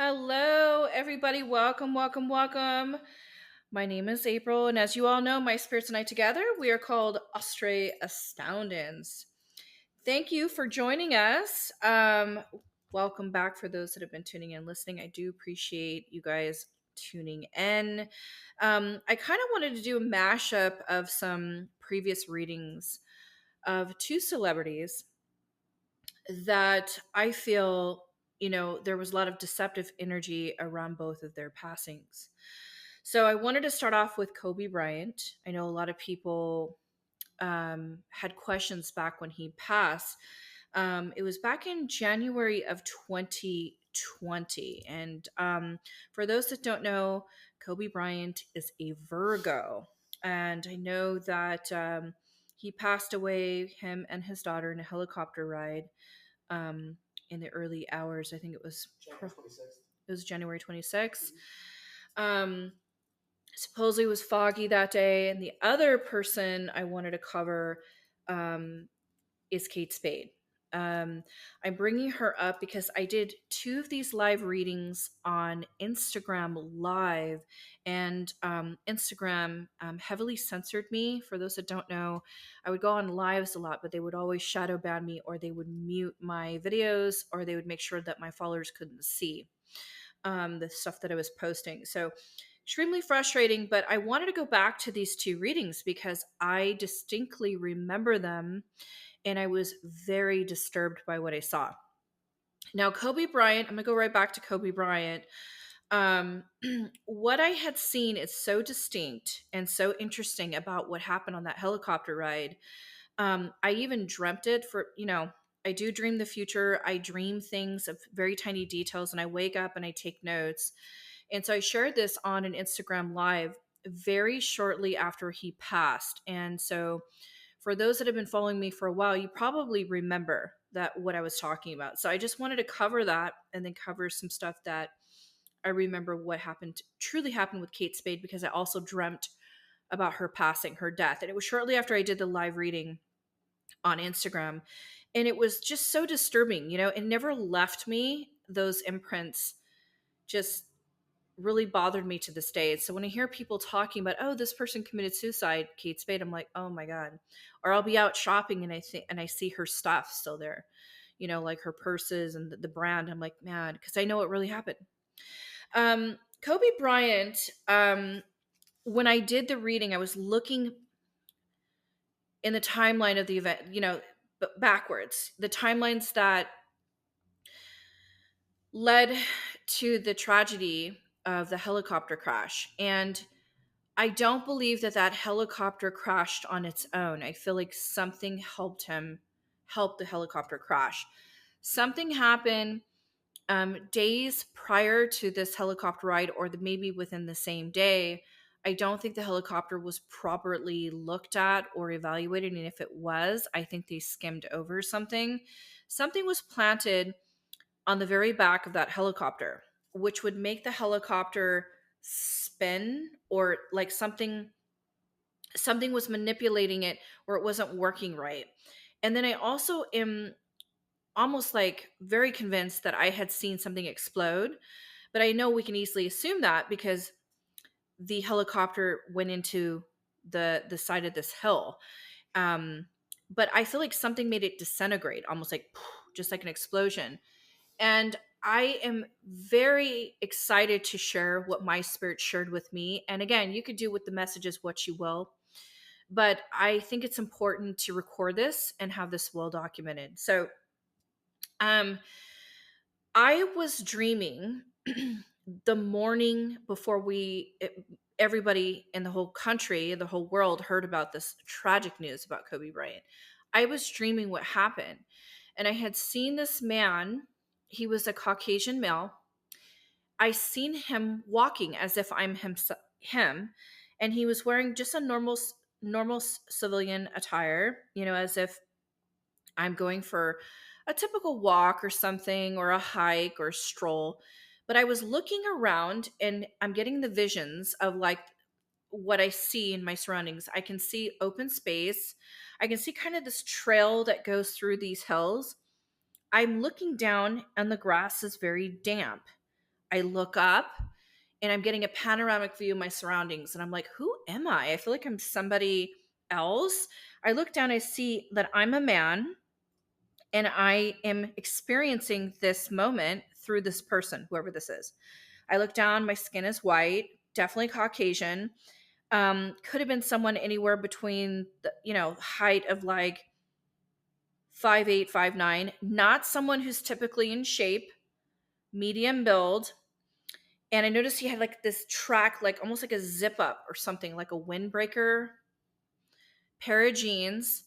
Hello, everybody. Welcome, welcome, welcome. My name is April, and as you all know, my spirits and I together, we are called Astray Astoundings. Thank you for joining us. Welcome back for those that have been tuning in, listening. I do appreciate you guys tuning in. I kind of wanted to do a mashup of some previous readings of two celebrities that I feel, there was a lot of deceptive energy around both of their passings. So I wanted to start off with Kobe Bryant. I know a lot of people had questions back when he passed. It was back in January of 2020. And for those that don't know, Kobe Bryant is a Virgo. And I know that he passed away, him and his daughter, in a helicopter ride um, in the early hours. I think it was January 26th. Um, Supposedly it was foggy that day. And the other person I wanted to cover um, is Kate Spade. I'm bringing her up because I did two of these live readings on Instagram Live, and Instagram heavily censored me. For those that don't know, I would go on lives a lot, but they would always shadow ban me, or they would mute my videos, or they would make sure that my followers couldn't see the stuff that I was posting. So extremely frustrating, but I wanted to go back to these two readings because I distinctly remember them and I was very disturbed by what I saw. Now, Kobe Bryant, I'm going to go right back to Kobe Bryant. Um, what I had seen is so distinct and so interesting about what happened on that helicopter ride. I even dreamt it I do dream the future. I dream things of very tiny details, and I wake up and I take notes. And so I shared this on an Instagram live very shortly after he passed. And so for those that have been following me for a while, you probably remember that what I was talking about. So I just wanted to cover that and then cover some stuff that I remember what happened truly happened with Kate Spade, because I also dreamt about her passing, her death. And it was shortly after I did the live reading on Instagram. And it was just so disturbing, it never left me. Those imprints just really bothered me to this day. So when I hear people talking about, oh, this person committed suicide, Kate Spade, I'm like, oh my God. Or I'll be out shopping and I see her stuff still there, like her purses and the brand. I'm like, man, because I know it really happened. Kobe Bryant, when I did the reading, I was looking in the timeline of the event, backwards, the timelines that led to the tragedy of the helicopter crash. And I don't believe that that helicopter crashed on its own. I feel like something help the helicopter crash. Something happened days prior to this helicopter ride, or maybe within the same day. I don't think the helicopter was properly looked at or evaluated. And if it was, I think they skimmed over something. Something was planted on the very back of that helicopter, which would make the helicopter spin, or like something was manipulating it, or it wasn't working right. And then I also am almost like very convinced that I had seen something explode, but I know we can easily assume that because the helicopter went into the side of this hill. But I feel like something made it disintegrate, almost like just like an explosion. And I am very excited to share what my spirit shared with me. And again, you could do with the messages what you will, but I think it's important to record this and have this well documented. So, um, I was dreaming the morning before everybody in the whole country, the whole world heard about this tragic news about Kobe Bryant. I was dreaming what happened. And I had seen this man, he was a Caucasian male. I seen him walking as if I'm him, and he was wearing just a normal civilian attire, as if I'm going for a typical walk or something, or a hike or stroll. But I was looking around and I'm getting the visions of like what I see in my surroundings. I can see open space. I can see kind of this trail that goes through these hills. I'm looking down and the grass is very damp. I look up and I'm getting a panoramic view of my surroundings. And I'm like, who am I? I feel like I'm somebody else. I look down, I see that I'm a man and I am experiencing this moment through this person, whoever this is. I look down, my skin is white, definitely Caucasian. Could have been someone anywhere between the, height of like 5'8", 5'9", not someone who's typically in shape, medium build. And I noticed he had like this track, like almost like a zip up or something, like a windbreaker pair of jeans.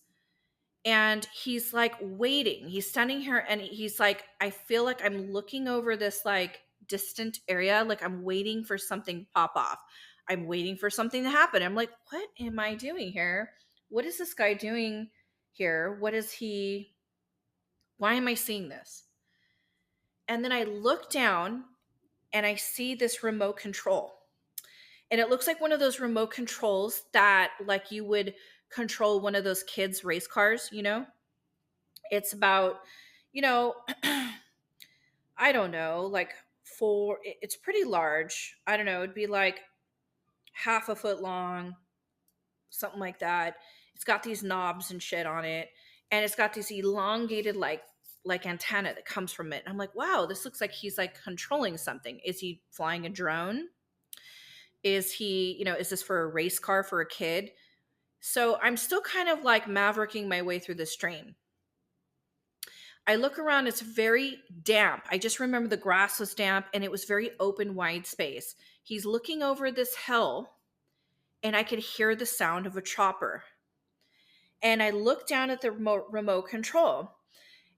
And he's like waiting. He's standing here and he's like, I feel like I'm looking over this like distant area, like I'm waiting for something to pop off. I'm waiting for something to happen. I'm like, what am I doing here? What is this guy doing here? Why am I seeing this? And then I look down and I see this remote control. And it looks like one of those remote controls that like you would control one of those kids' race cars. It's about, you know, I don't know, like it's pretty large. I don't know, it'd be like half a foot long, something like that. It's got these knobs and shit on it, and it's got this elongated like antenna that comes from it. And I'm like, wow, this looks like he's like controlling something. Is he flying a drone? Is he, is this for a race car for a kid? So I'm still kind of like mavericking my way through this stream. I look around, it's very damp. I just remember the grass was damp and it was very open, wide space. He's looking over this hill and I could hear the sound of a chopper. And I look down at the remote control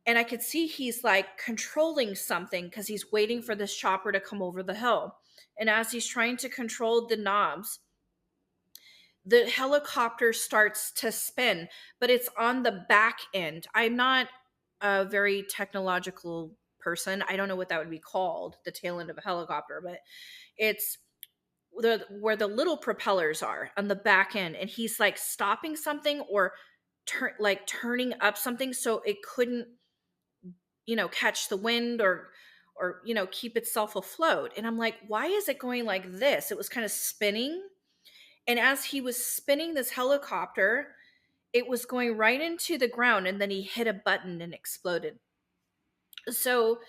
and I could see he's like controlling something because he's waiting for this chopper to come over the hill. And as he's trying to control the knobs, the helicopter starts to spin, but it's on the back end. I'm not a very technological person. I don't know what that would be called, the tail end of a helicopter, but it's where the little propellers are on the back end. And he's like stopping something or turning up something so it couldn't, catch the wind or keep itself afloat. And I'm like, why is it going like this? It was kind of spinning. And as he was spinning this helicopter, it was going right into the ground and then he hit a button and exploded. So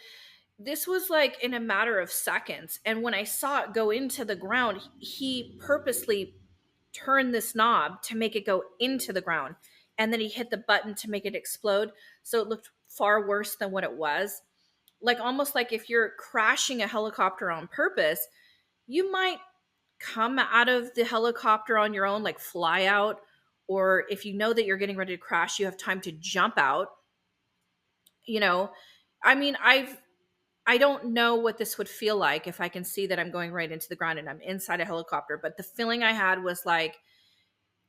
this was like in a matter of seconds. And when I saw it go into the ground, he purposely turned this knob to make it go into the ground. And then he hit the button to make it explode. So it looked far worse than what it was. Like almost like if you're crashing a helicopter on purpose, you might come out of the helicopter on your own, like fly out, or if you know that you're getting ready to crash, you have time to jump out. You know, I mean, I don't know what this would feel like if I can see that I'm going right into the ground and I'm inside a helicopter, but the feeling I had was like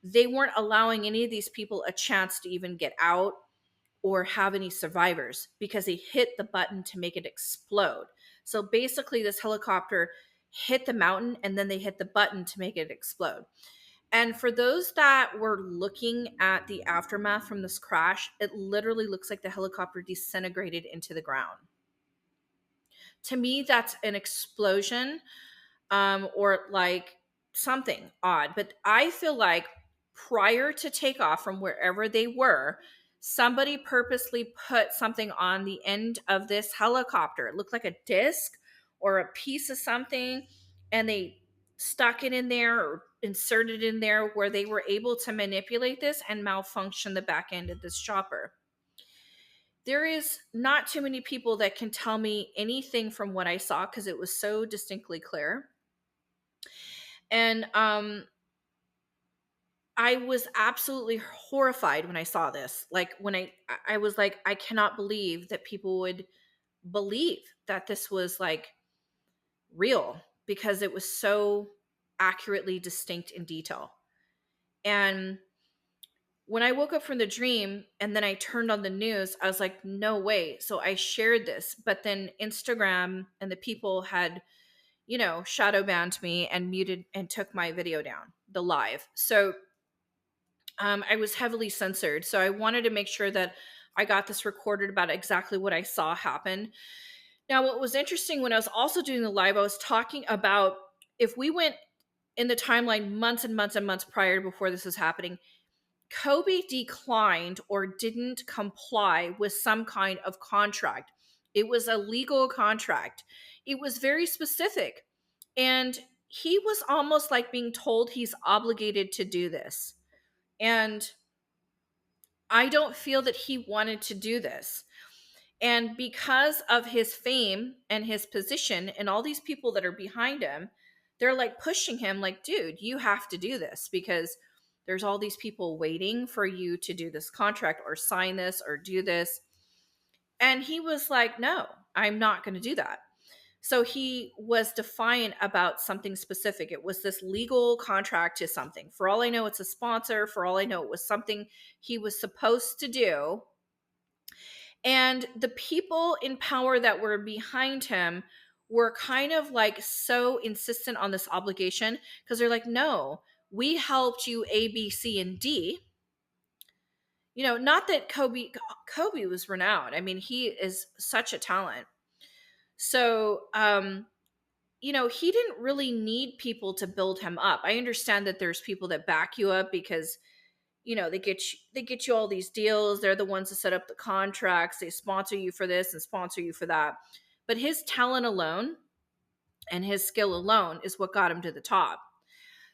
they weren't allowing any of these people a chance to even get out or have any survivors because they hit the button to make it explode. So basically, this helicopter hit the mountain and then they hit the button to make it explode. And for those that were looking at the aftermath from this crash, it literally looks like the helicopter disintegrated into the ground. To me, that's an explosion, or like something odd. But I feel like prior to takeoff from wherever they were, somebody purposely put something on the end of this helicopter. It looked like a disc or a piece of something, and they stuck it in there or inserted in there where they were able to manipulate this and malfunction the back end of this chopper. There is not too many people that can tell me anything from what I saw because it was so distinctly clear. And I was absolutely horrified when I saw this. Like when I was like, I cannot believe that people would believe that this was like real because it was so accurately distinct in detail. And when I woke up from the dream and then I turned on the news, I was like, no way. So I shared this, but then Instagram and the people had, shadow banned me and muted and took my video down, the live. So I was heavily censored. So I wanted to make sure that I got this recorded about exactly what I saw happen. Now, what was interesting when I was also doing the live, I was talking about if we went in the timeline months and months and months prior before this was happening, Kobe declined or didn't comply with some kind of contract. It was a legal contract. It was very specific. And he was almost like being told he's obligated to do this. And I don't feel that he wanted to do this. And because of his fame and his position and all these people that are behind him, they're like pushing him, like, dude, you have to do this because there's all these people waiting for you to do this contract or sign this or do this. And he was like, no, I'm not going to do that. So he was defiant about something specific. It was this legal contract to something. For all I know, it's a sponsor. For all I know, it was something he was supposed to do, and the people in power that were behind him were kind of like so insistent on this obligation because they're like, no, we helped you A, B, C, and D. Not that Kobe was renowned. I mean, he is such a talent. So, he didn't really need people to build him up. I understand that there's people that back you up because they get you all these deals. They're the ones that set up the contracts. They sponsor you for this and sponsor you for that. But his talent alone and his skill alone is what got him to the top.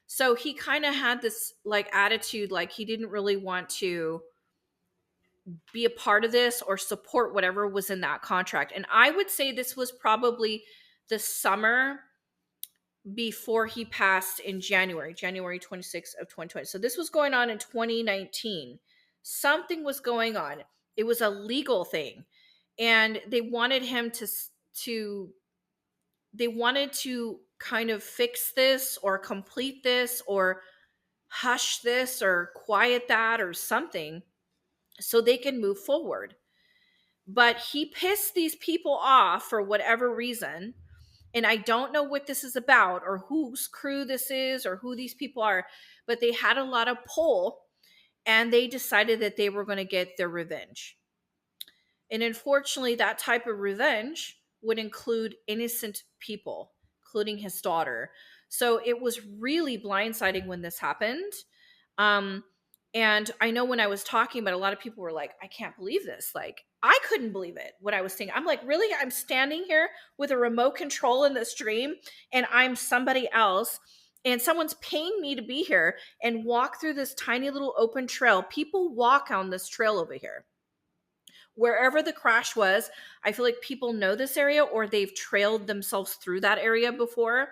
So he kind of had this like attitude, like he didn't really want to be a part of this or support whatever was in that contract. And I would say this was probably the summer before he passed in January 26th of 2020. So this was going on in 2019. Something was going on. It was a legal thing. And they wanted him to they wanted to kind of fix this or complete this or hush this or quiet that or something so they can move forward. But he pissed these people off for whatever reason, and I don't know what this is about or whose crew this is or who these people are, but they had a lot of pull and they decided that they were going to get their revenge. And unfortunately, that type of revenge would include innocent people, including his daughter. So it was really blindsiding when this happened. Um, and I know when I was talking about, a lot of people were like, I can't believe this. Like, I couldn't believe it when I was seeing. I'm like, really? I'm standing here with a remote control in the stream and I'm somebody else and someone's paying me to be here and walk through this tiny little open trail. People walk on this trail over here. Wherever the crash was, I feel like people know this area or they've trailed themselves through that area before.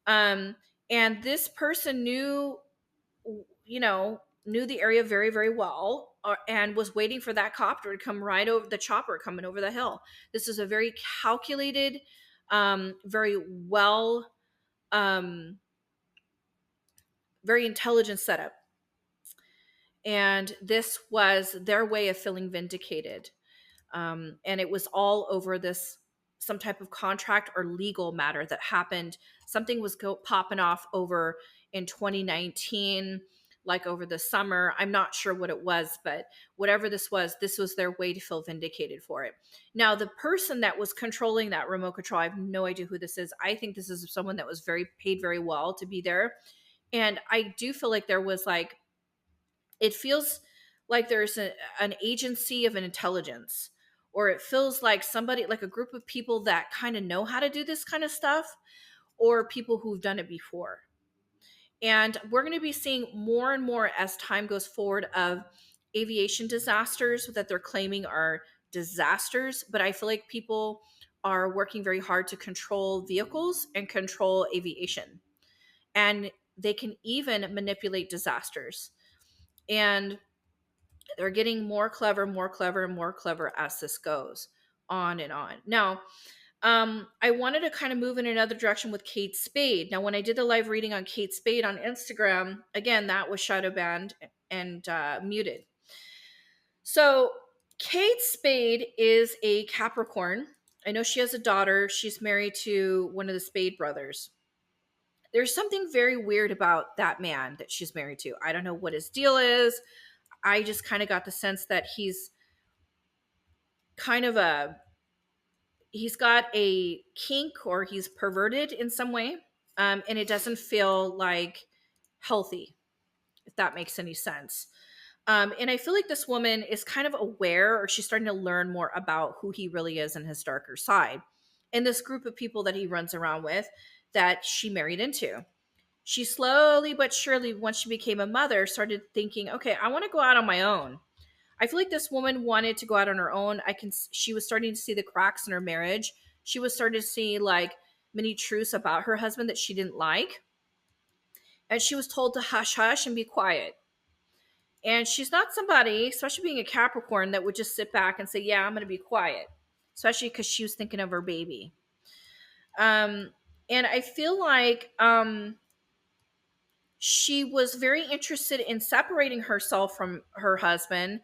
Um, and this person knew the area very, very well, and was waiting for that copter to come right over the chopper coming over the hill. This is a very calculated, very well, very intelligent setup. And this was their way of feeling vindicated. And it was all over this some type of contract or legal matter that happened. Something was popping off over in 2019, like over the summer. I'm not sure what it was, but whatever this was their way to feel vindicated for it. Now, the person that was controlling that remote control, I have no idea who this is. I think this is someone that was very paid very well to be there. And I do feel like there was like, it feels like there's an agency of an intelligence, or it feels like somebody, like a group of people that kind of know how to do this kind of stuff, or people who've done it before. And we're going to be seeing more and more as time goes forward of aviation disasters that they're claiming are disasters. But I feel like people are working very hard to control vehicles and control aviation. And they can even manipulate disasters. And they're getting more clever, more clever, and more clever as this goes on and on. Now, I wanted to kind of move in another direction with Kate Spade. Now, when I did the live reading on Kate Spade on Instagram, again, that was shadow banned and muted. So, Kate Spade is a Capricorn. I know she has a daughter. She's married to one of the Spade brothers. There's something very weird about that man that she's married to. I don't know what his deal is. I just kind of got the sense that he's kind of he's got a kink or he's perverted in some way, and it doesn't feel like healthy, if that makes any sense. And I feel like this woman is kind of aware, or she's starting to learn more about who he really is and his darker side. And this group of people that he runs around with that she married into. She slowly but surely, once she became a mother, started thinking, okay, I want to go out on my own. I feel like this woman wanted to go out on her own. She was starting to see the cracks in her marriage. She was starting to see like many truths about her husband that she didn't like. And she was told to hush hush and be quiet. And she's not somebody, especially being a Capricorn, that would just sit back and say, yeah, I'm going to be quiet, especially because she was thinking of her baby. Um, and I feel like she was very interested in separating herself from her husband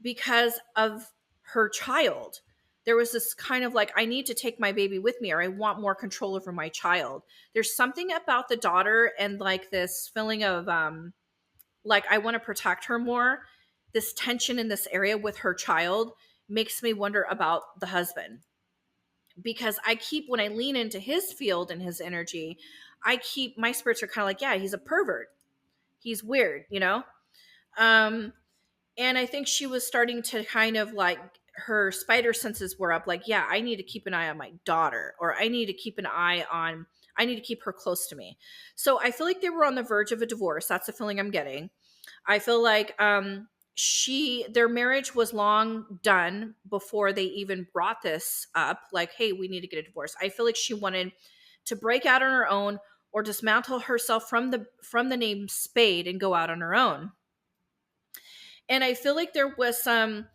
because of her child. There was this kind of like, I need to take my baby with me, or I want more control over my child. There's something about the daughter and like this feeling of like I want to protect her more. This tension in this area with her child makes me wonder about the husband, because I keep, when I lean into his field and his energy, I keep, my spirits are kind of like, yeah, he's a pervert. He's weird, you know? Um, and I think she was starting to kind of like, her spider senses were up, like, yeah, I need to keep an eye on my daughter, or I need to keep an eye on, I need to keep her close to me. So I feel like they were on the verge of a divorce. That's the feeling I'm getting. I feel like their marriage was long done before they even brought this up, like, hey, we need to get a divorce. I feel like she wanted to break out on her own, or dismantle herself from the name Spade and go out on her own. And I feel like there was some,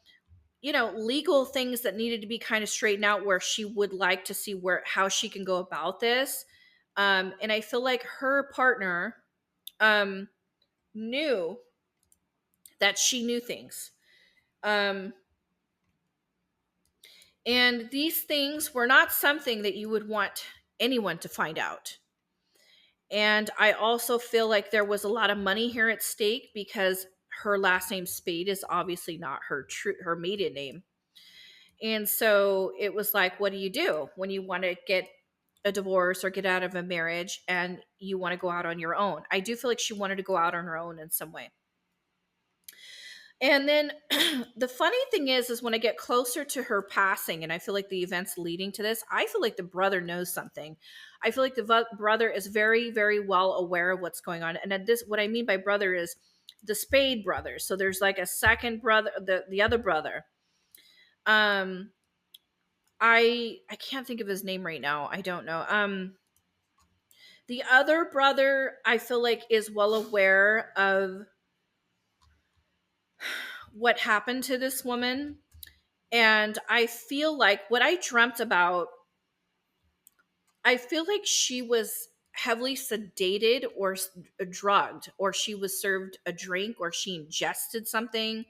legal things that needed to be kind of straightened out, where she would like to see where, how she can go about this. And I feel like her partner um knew that she knew things. Um, and these things were not something that you would want anyone to find out. And I also feel like there was a lot of money here at stake, because her last name Spade is obviously not her maiden name. And so it was like, what do you do when you want to get a divorce or get out of a marriage and you want to go out on your own? I do feel like she wanted to go out on her own in some way. And then the funny thing is when I get closer to her passing, and I feel like the events leading to this, I feel like the brother knows something. I feel like the brother is very, very well aware of what's going on. And this, what I mean by brother is the Spade brothers. So there's like a second brother, the other brother. Um, I can't think of his name right now. I don't know. The other brother, I feel like, is well aware of what happened to this woman. And I feel like what I dreamt about, I feel like she was heavily sedated or drugged, or she was served a drink, or she ingested something.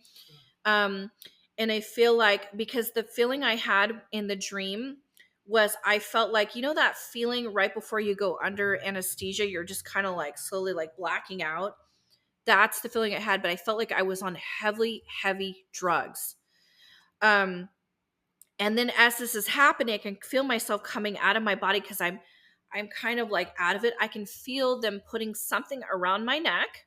Um, and I feel like, because the feeling I had in the dream was, I felt like, that feeling right before you go under anesthesia, you're just kind of like slowly like blacking out. That's the feeling I had, but I felt like I was on heavy, heavy drugs. Um, and then as this is happening, I can feel myself coming out of my body, because I'm kind of like out of it. I can feel them putting something around my neck.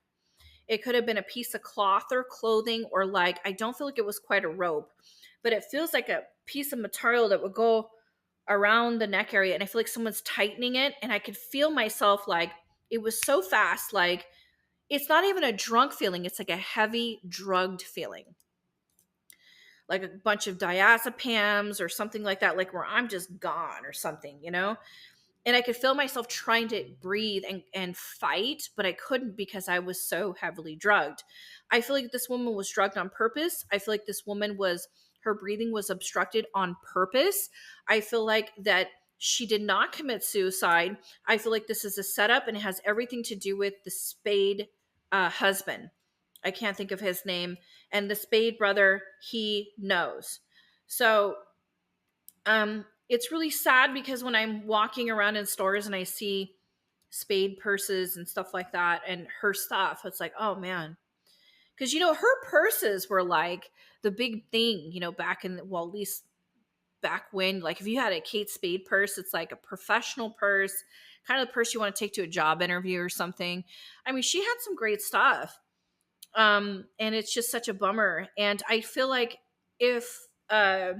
It could have been a piece of cloth or clothing, or like, I don't feel like it was quite a rope, but it feels like a piece of material that would go around the neck area. And I feel like someone's tightening it. And I could feel myself, like, it was so fast. Like, it's not even a drunk feeling. It's like a heavy drugged feeling, like a bunch of diazepams or something like that, like where I'm just gone or something. And I could feel myself trying to breathe and fight, but I couldn't, because I was so heavily drugged. I feel like this woman was drugged on purpose. I feel like this woman was, her breathing was obstructed on purpose. I feel like that she did not commit suicide. I feel like this is a setup, and it has everything to do with the Spade husband. I can't think of his name. And the Spade brother, he knows. So it's really sad, because when I'm walking around in stores and I see Spade purses and stuff like that and her stuff, it's like, oh man. Because, her purses were like the big thing, back in, well, at least back when, like, if you had a Kate Spade purse, it's like a professional purse, kind of the purse you want to take to a job interview or something. I mean, she had some great stuff. And it's just such a bummer. And I feel like if uh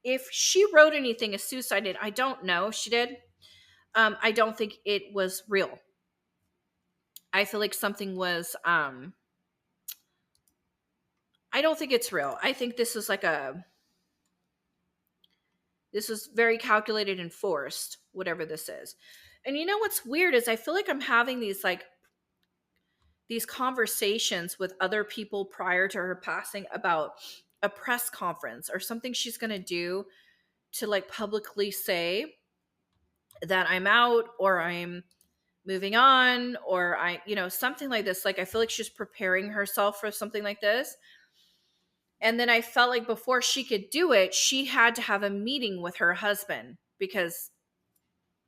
if she wrote anything as suicide did, I don't know if she did. I don't think it was real. I feel like something was I don't think it's real. I think this was very calculated and forced, whatever this is. And you know what's weird is I feel like I'm having these conversations with other people prior to her passing about a press conference or something she's going to do to like publicly say that I'm out or I'm moving on or something like this. Like I feel like she's preparing herself for something like this. And then I felt like before she could do it, she had to have a meeting with her husband because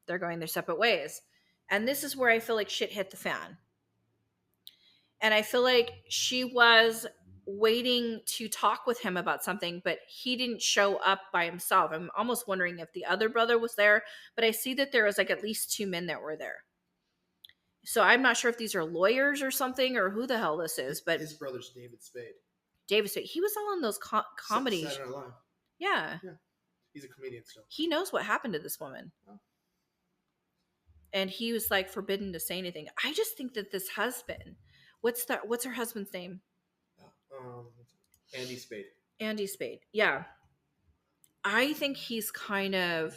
they're going their separate ways. And this is where I feel like shit hit the fan. And I feel like she was waiting to talk with him about something, but he didn't show up by himself. I'm almost wondering if the other brother was there, but I see that there was like at least two men that were there. So I'm not sure if these are lawyers or something or who the hell this is, but his brother's David Spade. David Spade, he was all in those comedies. Saturday Night Live. Yeah. He's a comedian still. He knows what happened to this woman. Oh. And he was like forbidden to say anything. I just think that this husband, what's her husband's name? Andy Spade. Andy Spade. Yeah. I think he's kind of,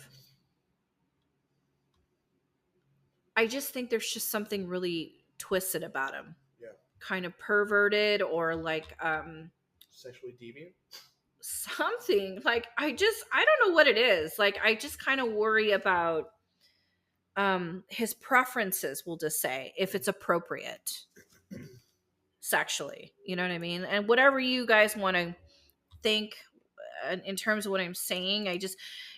I just think there's just something really twisted about him. Yeah. Kind of perverted or like sexually deviant. Something. Like I don't know what it is. Like I just kind of worry about his preferences, we'll just say, if it's appropriate sexually. You know what I mean? And whatever you guys want to think in terms of what I'm saying,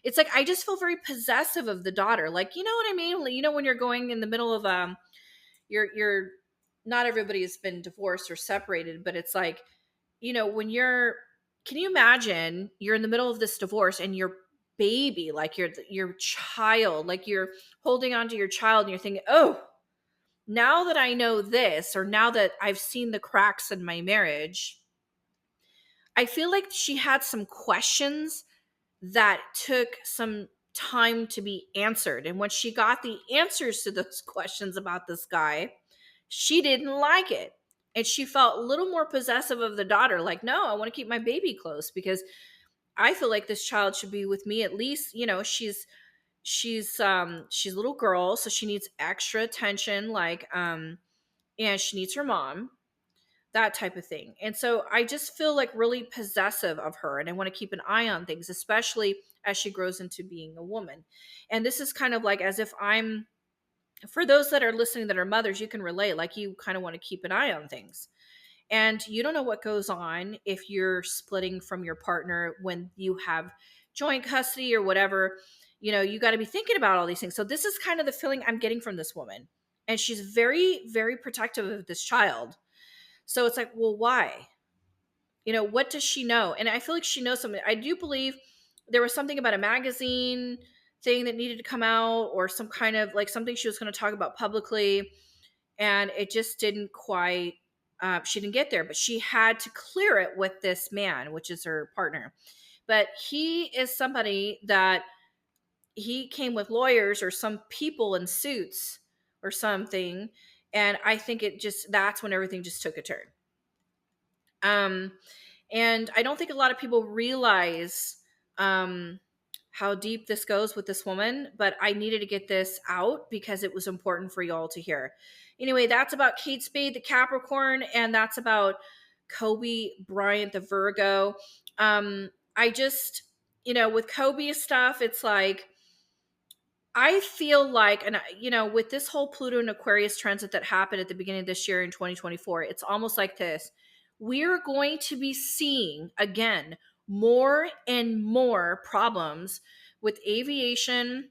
it's like I just feel very possessive of the daughter. Like, you know what I mean? You know, when you're going in the middle of you're not everybody has been divorced or separated, but it's like, you know, when can you imagine you're in the middle of this divorce and your baby, like your child, like you're holding on to your child and you're thinking, oh, now that I know this, or now that I've seen the cracks in my marriage, I feel like she had some questions that took some time to be answered. And when she got the answers to those questions about this guy, she didn't like it. And she felt a little more possessive of the daughter. Like, no, I want to keep my baby close because I feel like this child should be with me. At least, you know, she's a little girl, so she needs extra attention, like, and she needs her mom, that type of thing. And so I just feel like really possessive of her, and I want to keep an eye on things, especially as she grows into being a woman. And this is kind of like as if for those that are listening that are mothers, you can relate, like you kind of want to keep an eye on things. And you don't know what goes on if you're splitting from your partner when you have joint custody or whatever. You know, you got to be thinking about all these things. So this is kind of the feeling I'm getting from this woman. And she's very, very protective of this child. So it's like, well, why? You know, what does she know? And I feel like she knows something. I do believe there was something about a magazine thing that needed to come out, or some kind of like something she was going to talk about publicly. And it just didn't quite, she didn't get there, but she had to clear it with this man, which is her partner. But he is somebody that he came with lawyers or some people in suits or something. And I think that's when everything just took a turn. And I don't think a lot of people realize how deep this goes with this woman, but I needed to get this out because it was important for y'all to hear. Anyway, that's about Kate Spade, the Capricorn, and that's about Kobe Bryant, the Virgo. I just, with Kobe stuff, it's like, I feel like, and with this whole Pluto and Aquarius transit that happened at the beginning of this year in 2024, it's almost like this. We're going to be seeing, again, more and more problems with aviation,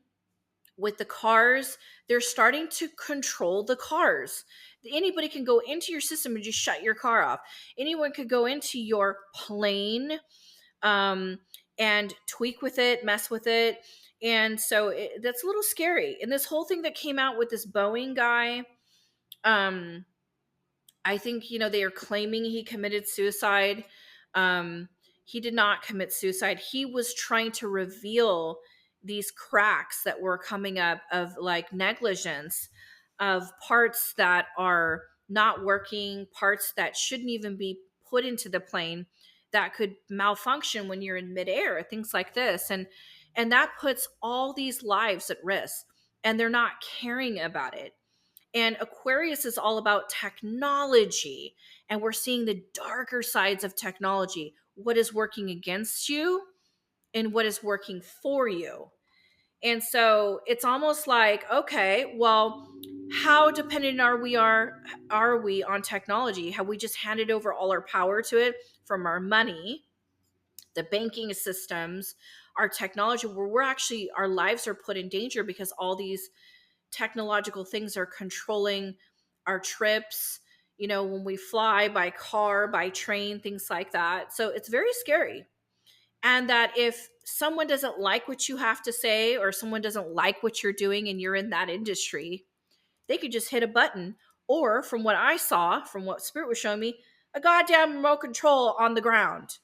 with the cars. They're starting to control the cars. Anybody can go into your system and just shut your car off. Anyone could go into your plane, and tweak with it, mess with it. And so that's a little scary. And this whole thing that came out with this Boeing guy, um, I think, they are claiming he committed suicide. Um, he did not commit suicide. He was trying to reveal these cracks that were coming up of like negligence, of parts that are not working, parts that shouldn't even be put into the plane that could malfunction when you're in midair, things like this. And that puts all these lives at risk, and they're not caring about it. And Aquarius is all about technology. And we're seeing the darker sides of technology, what is working against you and what is working for you. And so it's almost like, okay, well, how dependent are we on technology? Have we just handed over all our power to it, from our money, the banking systems, our technology, where we're actually, our lives are put in danger because all these technological things are controlling our trips, when we fly by car, by train, things like that. So it's very scary. And that if someone doesn't like what you have to say, or someone doesn't like what you're doing and you're in that industry, they could just hit a button. Or from what I saw, from what Spirit was showing me, a goddamn remote control on the ground.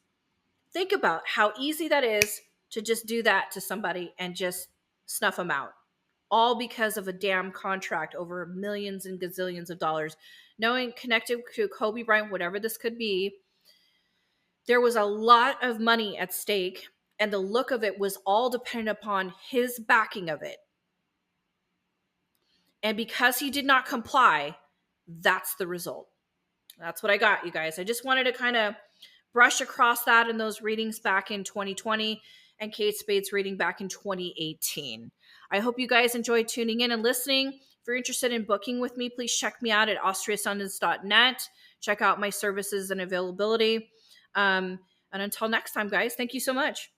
Think about how easy that is to just do that to somebody and just snuff them out, all because of a damn contract over millions and gazillions of dollars. Knowing, connected to Kobe Bryant, whatever this could be, there was a lot of money at stake, and the look of it was all dependent upon his backing of it. And because he did not comply, that's the result. That's what I got, you guys. I just wanted to kind of brush across that in those readings back in 2020 and Kate Spade's reading back in 2018. I hope you guys enjoyed tuning in and listening. If you're interested in booking with me, please check me out at austriasundance.net. Check out my services and availability. And until next time, guys, thank you so much.